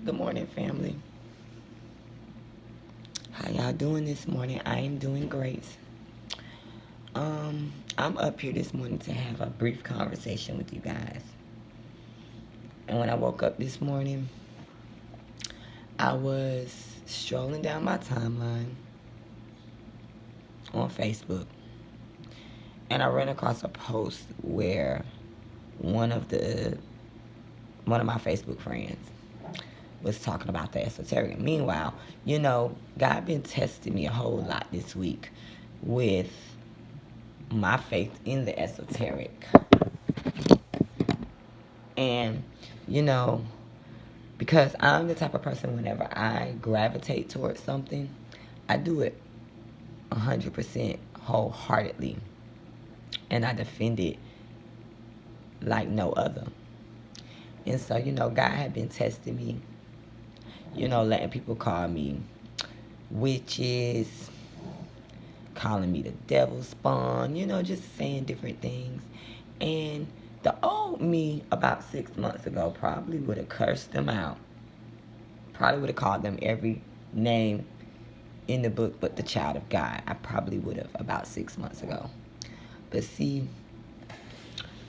Good morning, family. How y'all doing this morning? I am doing great. I'm up here this morning to have a brief conversation with you guys. And when I woke up this morning, I was strolling down my timeline on Facebook, and I ran across a post where one of the one of my Facebook friends was talking about the esoteric. Meanwhile, God been testing me a whole lot this week with my faith in the esoteric. And, you know, because I'm the type of person, whenever I gravitate towards something, I do it 100% wholeheartedly. And I defend it like no other. And so, God had been testing me, letting people call me witches, calling me the devil spawn, just saying different things. And the old me about 6 months ago probably would have cursed them out. Probably would have called them every name in the book but the child of God. I probably would have about 6 months ago. But see,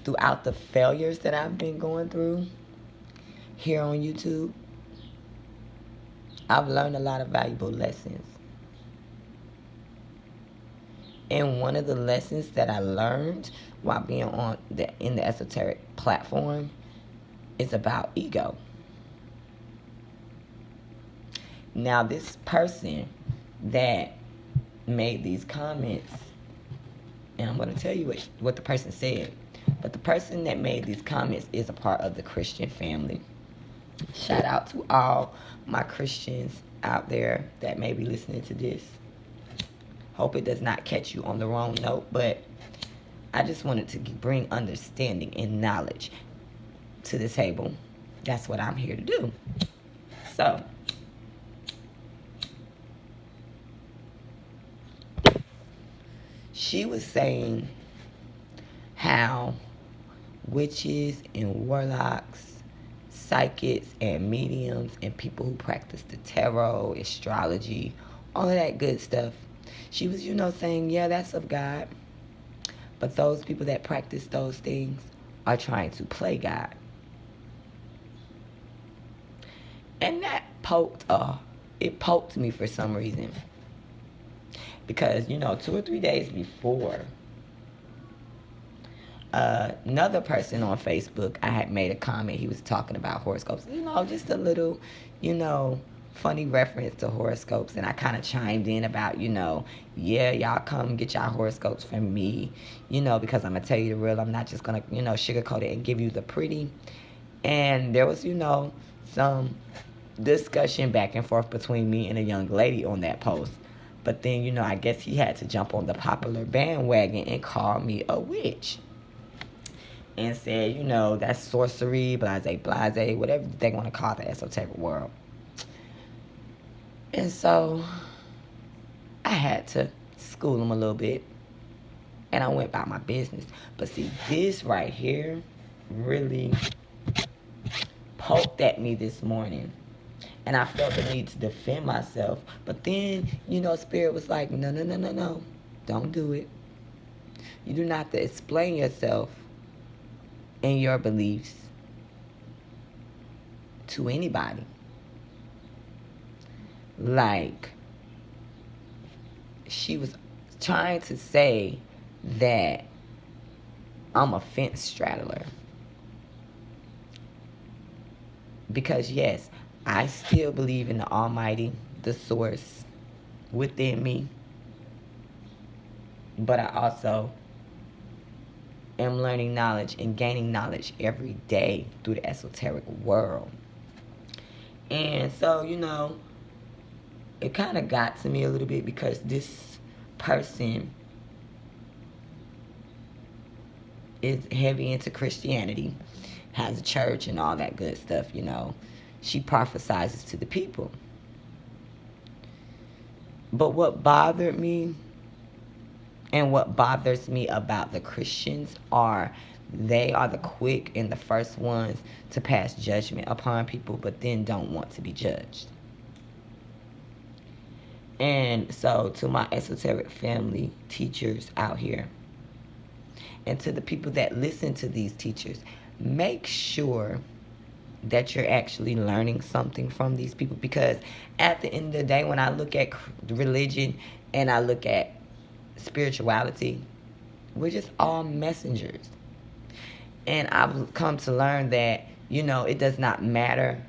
throughout the failures that I've been going through here on YouTube, I've learned a lot of valuable lessons. And one of the lessons that I learned while being in the esoteric platform is about ego. Now, this person that made these comments, and I'm going to tell you what the person said, but the person that made these comments is a part of the Christian family. Shout out to all my Christians out there that may be listening to this. Hope it does not catch you on the wrong note, but I just wanted to bring understanding and knowledge to the table. That's what I'm here to do. So, she was saying how witches and warlocks, psychics and mediums, and people who practice the tarot, astrology, all of that good stuff, she was, saying, yeah, that's of God. But those people that practice those things are trying to play God. And that poked me for some reason. Because, 2 or 3 days before, another person on Facebook, I had made a comment. He was talking about horoscopes. Just a little, funny reference to horoscopes. And I kind of chimed in about, yeah, y'all come get y'all horoscopes from me, because I'm going to tell you the real. I'm not just going to, sugarcoat it and give you the pretty. And there was, some discussion back and forth between me and a young lady on that post. But then, I guess he had to jump on the popular bandwagon and call me a witch. And said, that's sorcery, blase, whatever they want to call the esoteric world. And so I had to school him a little bit. And I went about my business. But see, this right here really poked at me this morning. And I felt the need to defend myself. But then, Spirit was like, no. Don't do it. You do not have to explain yourself and your beliefs to anybody. Like, she was trying to say that I'm a fence straddler. Because, yes, I still believe in the Almighty, the source within me. But I also am learning knowledge and gaining knowledge every day through the esoteric world. And so, it kind of got to me a little bit because this person is heavy into Christianity, has a church and all that good stuff, She prophesizes to the people. But what bothered me and what bothers me about the Christians are they are the quick and the first ones to pass judgment upon people, but then don't want to be judged. And so to my esoteric family teachers out here, and to the people that listen to these teachers, make sure that you're actually learning something from these people. Because at the end of the day, when I look at religion and I look at spirituality, we're just all messengers. And I've come to learn that, it does not matter.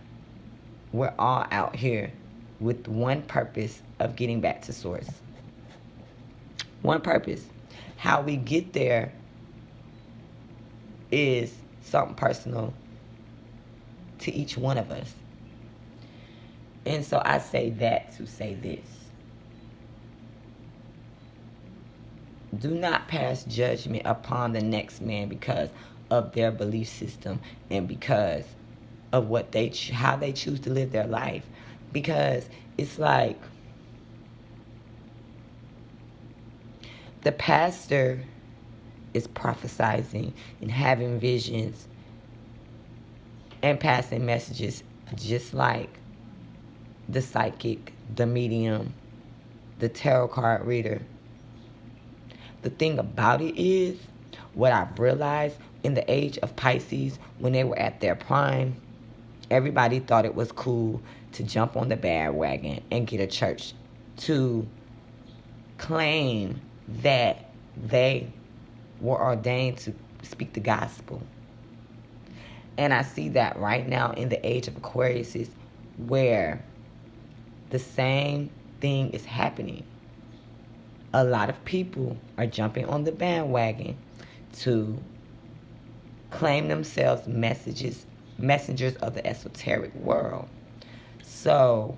We're all out here with one purpose of getting back to source. One purpose. How we get there is something personal to each one of us. And so I say that to say this. Do not pass judgment upon the next man because of their belief system and because of how they choose to live their life. Because it's like the pastor is prophesizing and having visions and passing messages just like the psychic, the medium, the tarot card reader. The thing about it is, what I've realized in the age of Pisces, when they were at their prime, everybody thought it was cool to jump on the bandwagon and get a church to claim that they were ordained to speak the gospel. And I see that right now in the age of Aquarius, where the same thing is happening. A lot of people are jumping on the bandwagon to claim themselves messengers of the esoteric world. So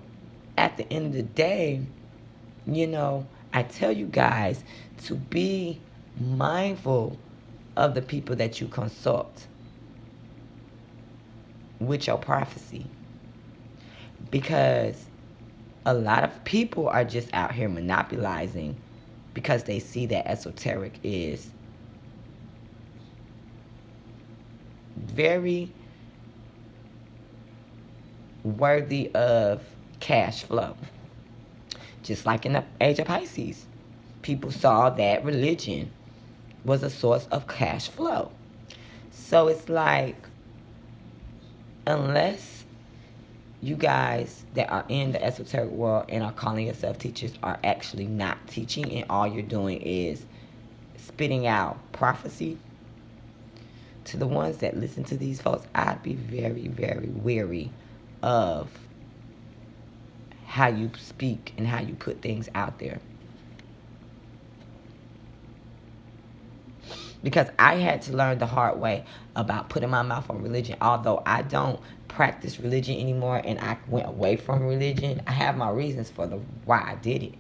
at the end of the day, I tell you guys to be mindful of the people that you consult with your prophecy. Because a lot of people are just out here monopolizing because they see that esoteric is very worthy of cash flow. Just like in the age of Pisces, people saw that religion was a source of cash flow. So it's like, unless you guys that are in the esoteric world and are calling yourself teachers are actually not teaching, and all you're doing is spitting out prophecy, to the ones that listen to these folks, I'd be very, very wary of how you speak and how you put things out there. Because I had to learn the hard way about putting my mouth on religion. Although I don't practice religion anymore and I went away from religion, I have my reasons for why I did it.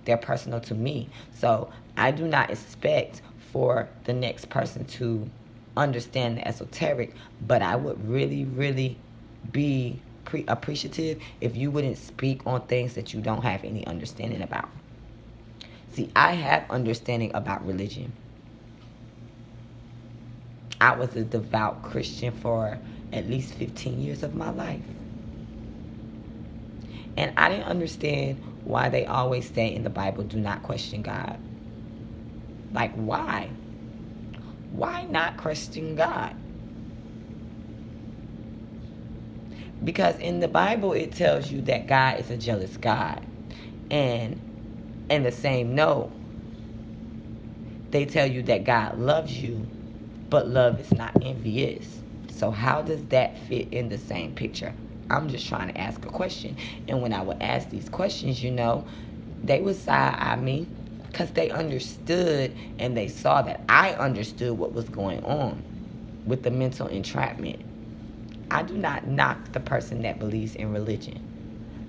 They're personal to me. So I do not expect for the next person to understand the esoteric, but I would really, really be appreciative if you wouldn't speak on things that you don't have any understanding about. See, I have understanding about religion. I was a devout Christian for at least 15 years of my life. And I didn't understand why they always say in the Bible, do not question God. Like, why? Why not question God? Because in the Bible, it tells you that God is a jealous God. And in the same note, they tell you that God loves you, but love is not envious. So how does that fit in the same picture? I'm just trying to ask a question. And when I would ask these questions, they would side-eye me because they understood and they saw that I understood what was going on with the mental entrapment. I do not knock the person that believes in religion,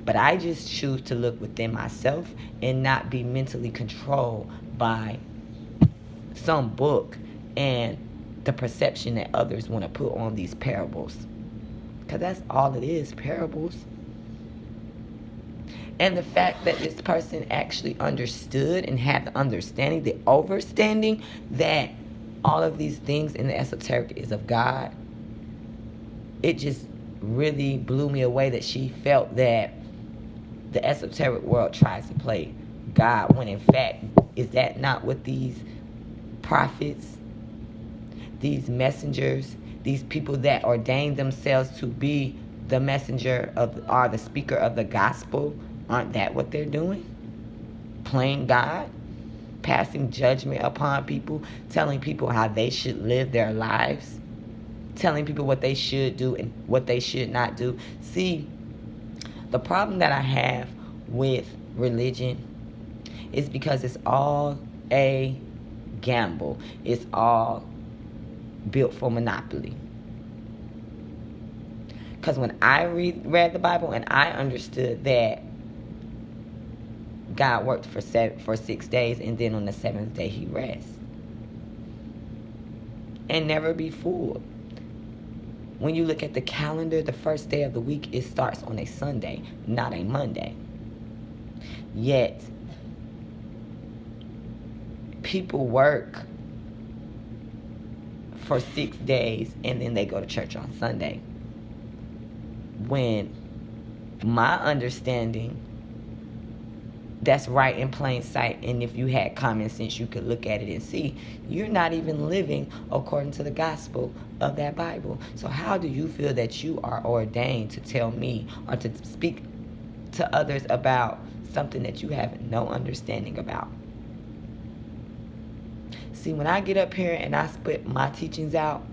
but I just choose to look within myself and not be mentally controlled by some book and the perception that others want to put on these parables. Because that's all it is, parables. And the fact that this person actually understood and had the understanding, the overstanding that all of these things in the esoteric is of God, it just really blew me away that she felt that the esoteric world tries to play God, when in fact, is that not what these prophets, these messengers, these people that ordain themselves to be the messenger of, or the speaker of the gospel, aren't that what they're doing? Playing God, passing judgment upon people, telling people how they should live their lives, telling people what they should do and what they should not do. See, the problem that I have with religion is because it's all a gamble. It's all built for monopoly. Because when I read the Bible and I understood that God worked for 6 days, and then on the 7th day he rests. And never be fooled. When you look at the calendar, the first day of the week, it starts on a Sunday, not a Monday. Yet, people work for 6 days and then they go to church on Sunday. When my understanding, that's right in plain sight, and if you had common sense, you could look at it and see, you're not even living according to the gospel of that Bible. So how do you feel that you are ordained to tell me or to speak to others about something that you have no understanding about? See, when I get up here and I spit my teachings out,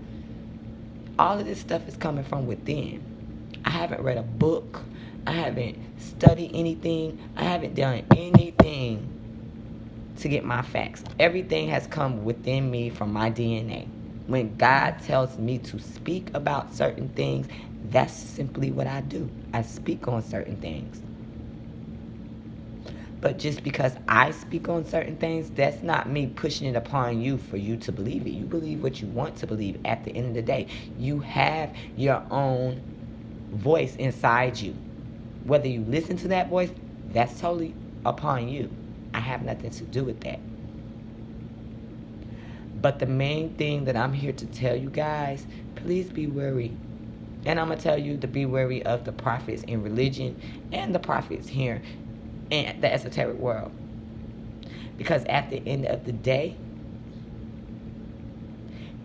all of this stuff is coming from within. I haven't read a book. I haven't studied anything. I haven't done anything to get my facts. Everything has come within me from my DNA. When God tells me to speak about certain things, that's simply what I do. I speak on certain things. But just because I speak on certain things, that's not me pushing it upon you for you to believe it. You believe what you want to believe at the end of the day. You have your own voice inside you. Whether you listen to that voice, that's totally upon you. I have nothing to do with that. But the main thing that I'm here to tell you guys, please be wary. And I'm going to tell you to be wary of the prophets in religion and the prophets here in the esoteric world. Because at the end of the day,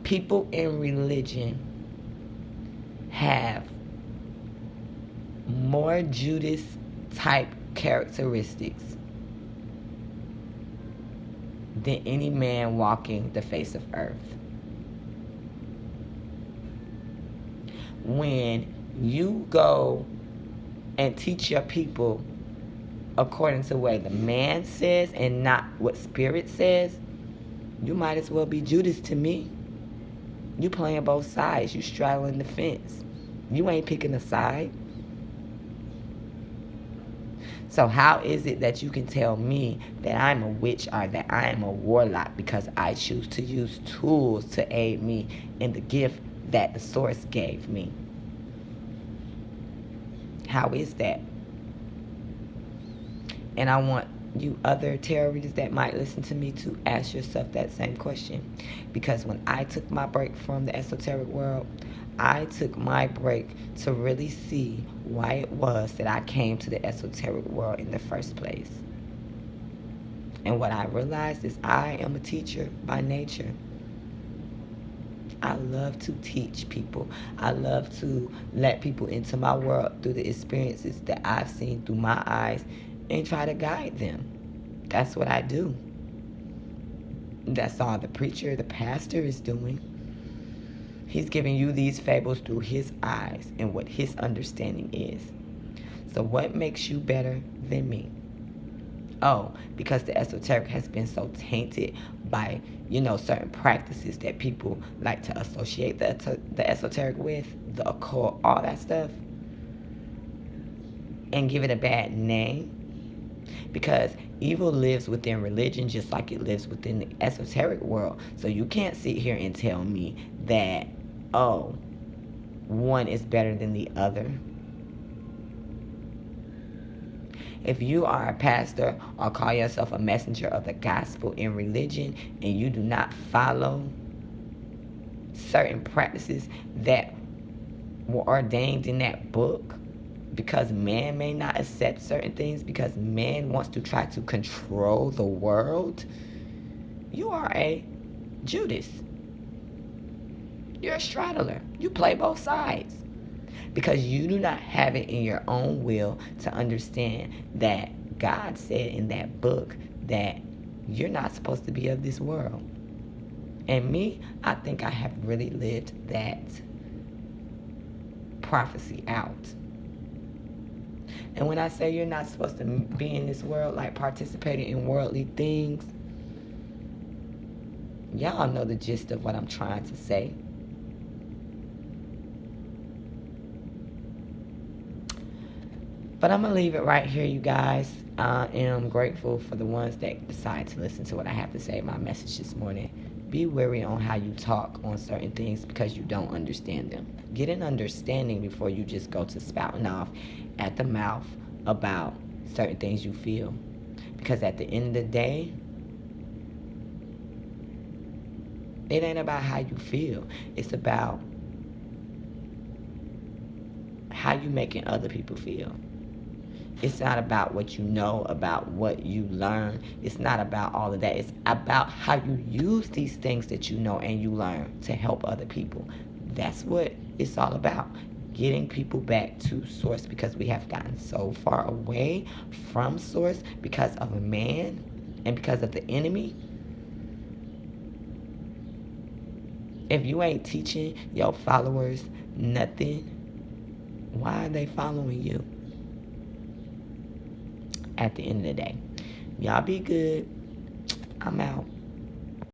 people in religion have more Judas type characteristics than any man walking the face of earth. When you go and teach your people according to what the man says and not what spirit says, you might as well be Judas to me. You playing both sides. You straddling the fence. You ain't picking a side. So how is it that you can tell me that I'm a witch or that I am a warlock because I choose to use tools to aid me in the gift that the source gave me? How is that? And I want you other tarot readers that might listen to me to ask yourself that same question. Because when I took my break from the esoteric world, I took my break to really see why it was that I came to the esoteric world in the first place. And what I realized is I am a teacher by nature. I love to teach people. I love to let people into my world through the experiences that I've seen through my eyes and try to guide them. That's what I do. That's all the preacher, the pastor is doing. He's giving you these fables through his eyes and what his understanding is. So what makes you better than me? Oh, because the esoteric has been so tainted by, certain practices that people like to associate the esoteric with, the occult, all that stuff, and give it a bad name. Because evil lives within religion just like it lives within the esoteric world. So you can't sit here and tell me that, one is better than the other. If you are a pastor or call yourself a messenger of the gospel in religion and you do not follow certain practices that were ordained in that book because man may not accept certain things because man wants to try to control the world, you are a Judas. You're a straddler. You play both sides because you do not have it in your own will to understand that God said in that book that you're not supposed to be of this world. And me, I think I have really lived that prophecy out. And when I say you're not supposed to be in this world, like participating in worldly things, y'all know the gist of what I'm trying to say. But I'm going to leave it right here, you guys. I am grateful for the ones that decide to listen to what I have to say in my message this morning. Be wary on how you talk on certain things because you don't understand them. Get an understanding before you just go to spouting off at the mouth about certain things you feel. Because at the end of the day, it ain't about how you feel. It's about how you making other people feel. It's not about what you know, about what you learn. It's not about all of that. It's about how you use these things that you know and you learn to help other people. That's what it's all about. Getting people back to source because we have gotten so far away from source because of a man and because of the enemy. If you ain't teaching your followers nothing, why are they following you? At the end of the day, y'all be good. I'm out.